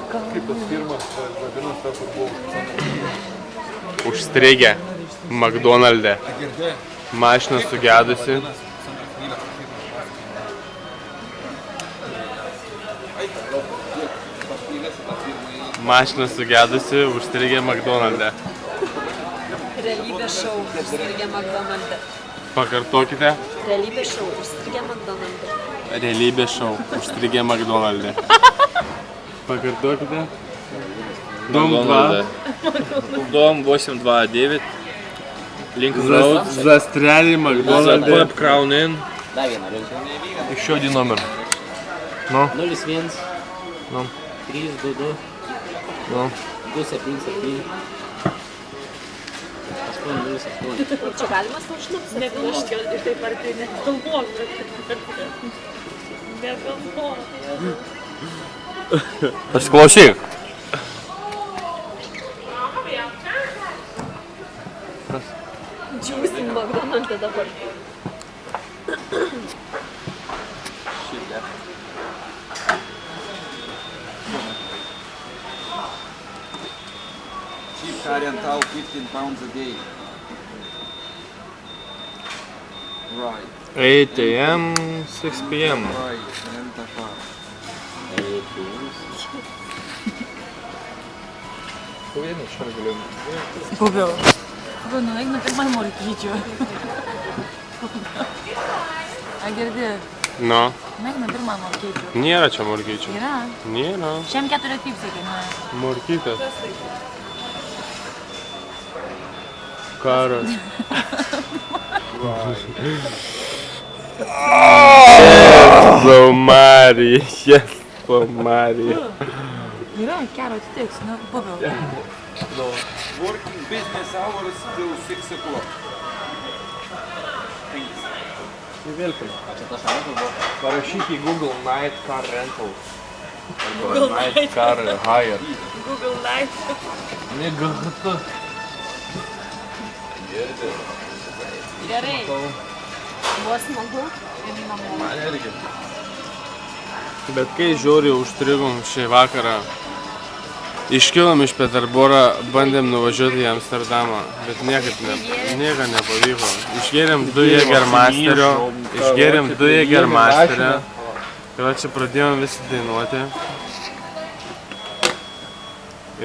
Kaip tas firmas vadinas, ta, kur buvo Užstrigę McDonald'e. Mašina sugedusi. Mašina sugedusi, užstrigę McDonald'e. Realybės šou, užstrigę McDonald'e. Pakartokite. Realybės šou, užstrigę McDonald'e. Realybės šou, užstrigę McDonald'e. Pakartokite. Дом 2. Дом 829. Lincoln Road. Застряли McDonald'e. Pub Crown Inn. Еще один номер. Ну. 01 Ну. 322 Ну. 277 808. Čia galima saušnaps? Negalvoju, ir taip arti negalvoju. Negalvoju. Pasiklausyk. Džiūsim McDonald'e dabar. Cheap car rental, 15 pounds a day. Right, 8 a.m., 6 p.m. right, rent a car. Buvau, nueik nupirk man morkyčių. A girdi, Nu. nueik nupirk man morkyčių. Nėra čia morkyčių. Yra. Nėra. Šiam 4 pipsai kainuoja. Morkytės. Karas. Jėzau Marija, Jėzau Marija. Yra, kero atitiks, nu, buvau. Working business hours till 6 o'clock. Parašyk į Google Night Car Rental. Google Night Car Hire. Google Night. Negatu. Gerai. Buvo smagu. Ir namo. Man irgi. Bet kai žiūri užstrigom šį vakarą, iškilom iš Peterboro, bandėm nuvažiuoti į Amsterdamą, bet nieko nepavyko. Išgėrėm 2 Jägermeisterio, ir va čia pradėjom visi dainuoti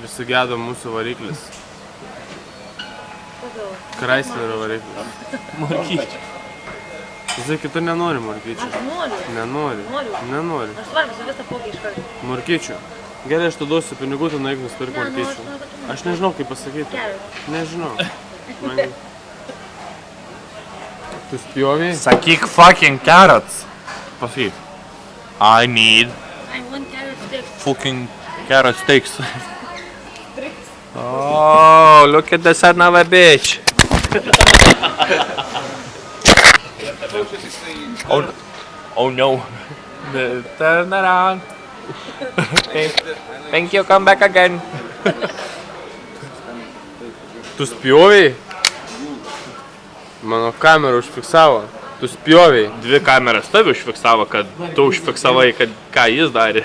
ir sugedo mūsų variklis. Chryslerio variklis. Morkyčių. Zai, kitur nenori morkyčių. Aš noriu. Nenori. Noriu. Aš valgysiu visą pokį iš karto. Morkyčių. Gerai, aš tu duosiu pinigų, tu nueik nusipirk morkyčių. Aš nežinau, kaip pasakyti. Nežinau. Tu spjoviai? Sakyk fucking carrots. Pasakyk. I need I want carrot sticks. fucking carrot sticks. Oh, look at the son of a bitch. Oh no. Turn around. Thank you, come back again. Tu spjoviai? Mano kamera užfiksavo. Tu spjoviai. 2 kameras tave užfiksavo, kad tu užfiksavai, kad ką jis darė.